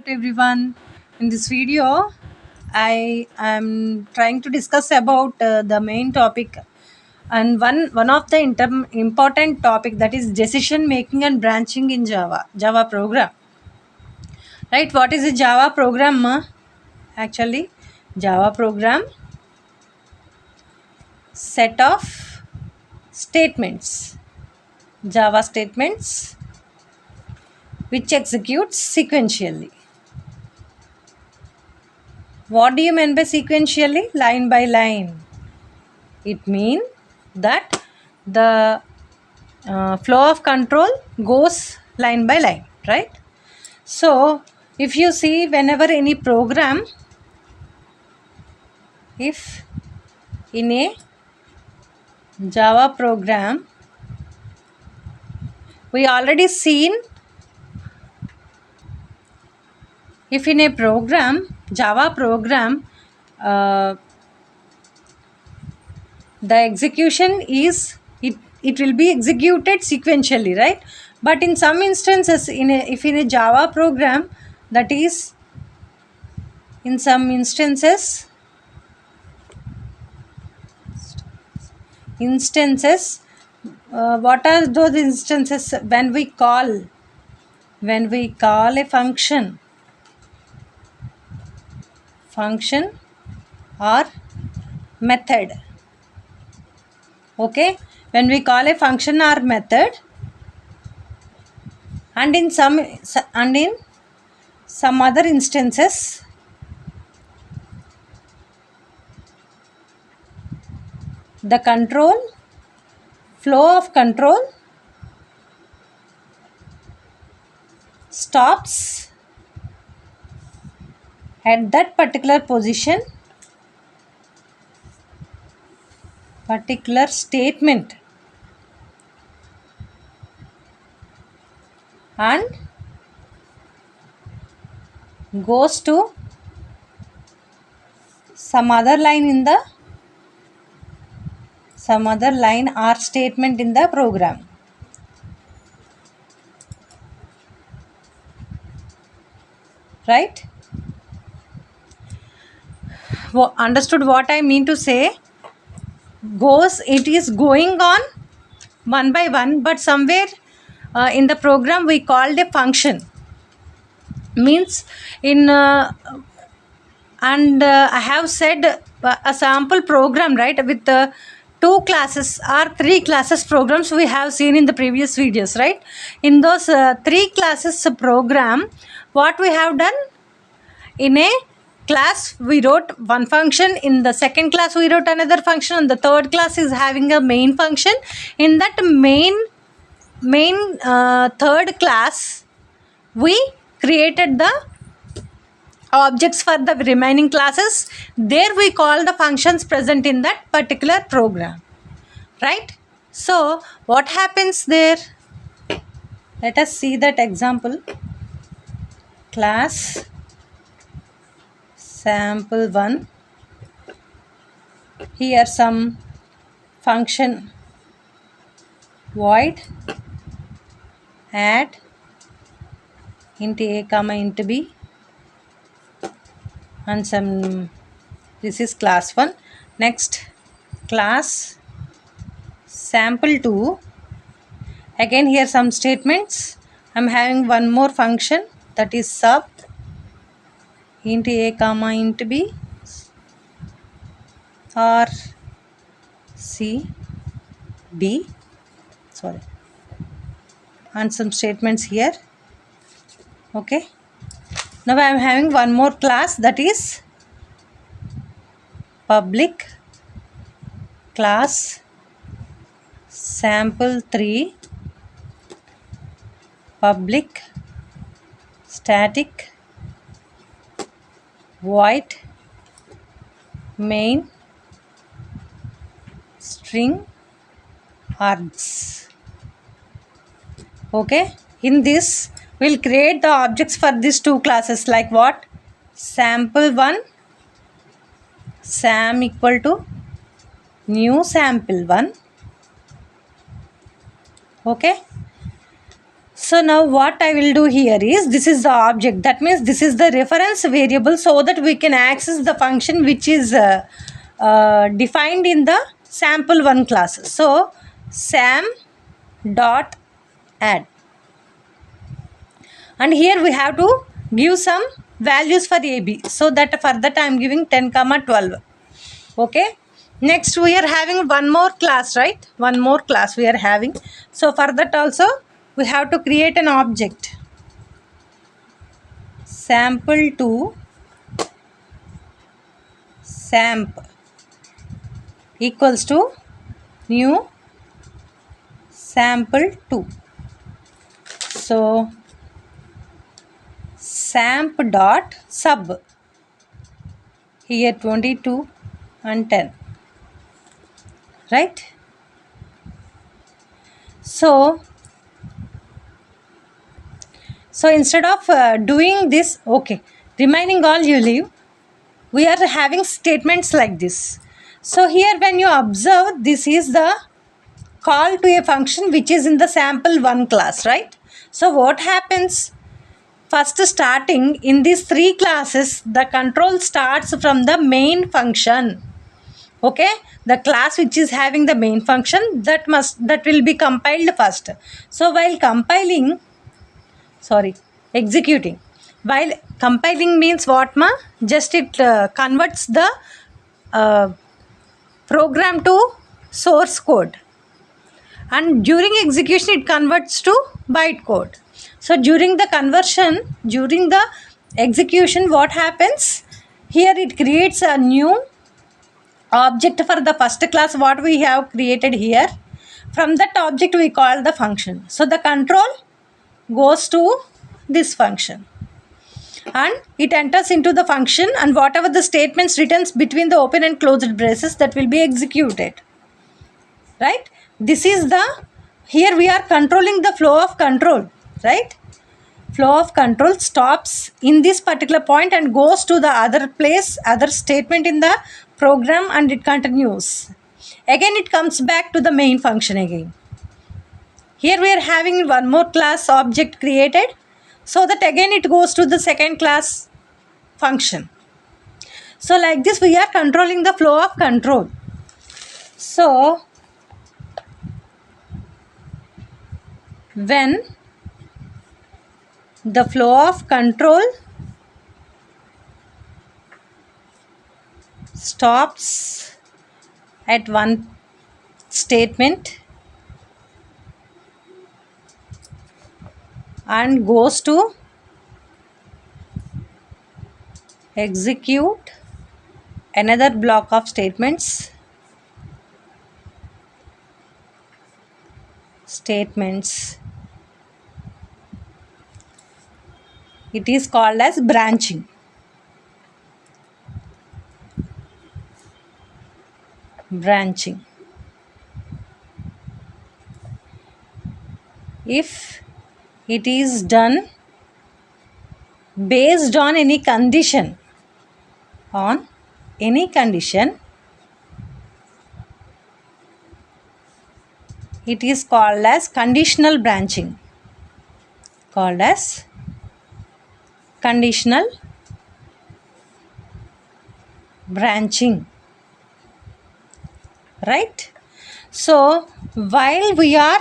everyone. In this video, I am trying to discuss about the main topic and one of the important topic, that is decision making and branching in Java program. Right? What is a Java program? Actually, Java program set of statements. Java statements which executes sequentially. What do you mean by sequentially? Line by line. It means that the flow of control goes line by line, right? So if you see, whenever any program, if in a Java program, we already seen, if in a program, Java program, uh, the execution is, it will be executed sequentially, right? But in some instances, if in a Java program, that is, in some instances what are those instances? When we call a function or method. Okay, when we call a function or method, and in some other instances, the flow of control stops at that particular position, particular statement, and goes to some other line or statement in the program. Right? Understood what I mean to say? It is going on one by one, but somewhere in the program we called a function. Means in and I have said a sample program, right, with two classes or three classes programs we have seen in the previous videos, right? In those three classes program, what we have done, in a class we wrote one function, in the second class we wrote another function, and the third class is having a main function. In that main third class, we created the objects for the remaining classes. There we call the functions present in that particular program, right? So what happens there? Let us see that example. Class sample1. Here some function void add int a comma int b, and some, this is class 1. Next, class sample2. Again here some statements. I'm having one more function, that is sub int a comma int b or c d, sorry, and some statements here. Okay, now I am having one more class, that is public class sample3 public static void main string args. Okay, in this we'll create the objects for these two classes, like what? Sample1, sam equal to new sample1. Okay, So now what I will do here is, this is the object, that means this is the reference variable, so that we can access the function which is defined in the sample1 class. So sam dot add, and here we have to give some values for AB, so that for that I am giving 10 comma 12. Okay, next we are having one more class, right? One more class we are having. So for that also we have to create an object, sample2 samp equals to new sample2. So samp dot sub, here 22 and 10, right? So instead of doing this, okay, remaining all you leave, we are having statements like this. So here when you observe, this is the call to a function which is in the sample1 class, right? So what happens? First, starting in these three classes, the control starts from the main function. Okay, the class which is having the main function, that will be compiled first. So while executing, while compiling means what ma? Just it converts the uh, program to source code, and during execution it converts to bytecode. So during the conversion, during the execution, what happens? Here it creates a new object for the first class what we have created here. From that object we call the function. So the control goes to this function and it enters into the function, and whatever the statements written between the open and closed braces, that will be executed, right? This is the, here we are controlling the flow of control, right? Flow of control stops in this particular point and goes to the other place, other statement in the program, and it continues. Again it comes back to the main function again. Here we are having one more class object created, so that again it goes to the second class function. So like this we are controlling the flow of control. So when the flow of control stops at one statement and goes to execute another block of statements, it is called as branching. If it is done based on any condition, it is called as conditional branching. Right? So while we are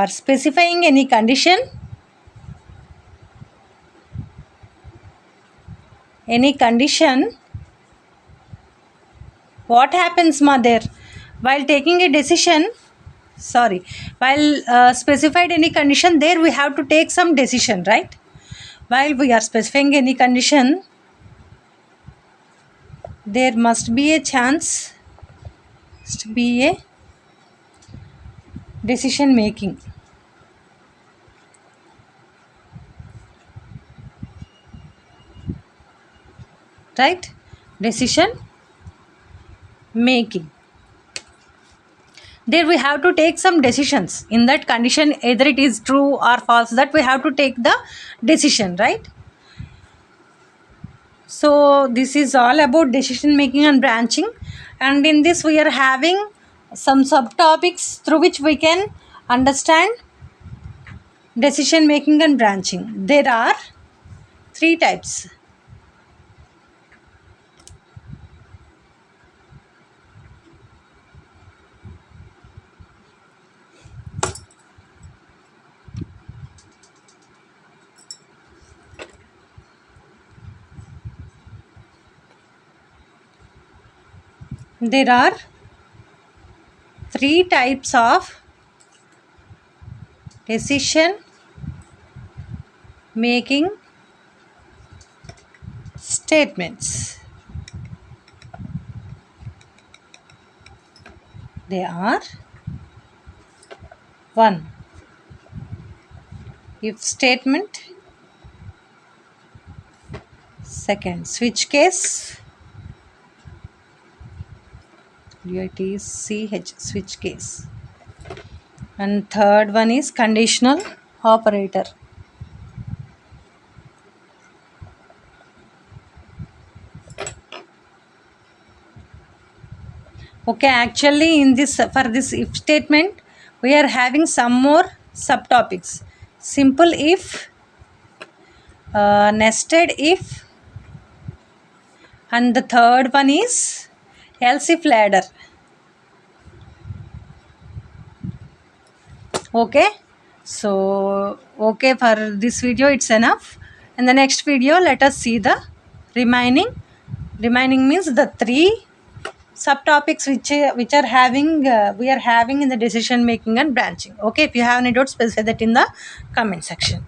specifying any condition, what happens mother? While taking a decision, while specified any condition, there we have to take some decision, right? While we are specifying any condition, there must be a chance to be a decision making, right? Decision making, there we have to take some decisions in that condition, either it is true or false, that we have to take the decision, right? So this is all about decision making and branching, and in this we are having some subtopics through which we can understand decision making and branching. There are three types. There are three types of decision making statements. They are: 1. If statement. Second, switch case. UITCH, switch case. And third one is conditional operator. Okay, actually in this, for this if statement, we are having some more subtopics. Simple if, nested if, and the third one is else if ladder. Okay, so okay, for this video it's enough. In the next video let us see the remaining means the three subtopics which are having we are having in the decision making and branching. Okay, if you have any doubts, specify that in the comment section.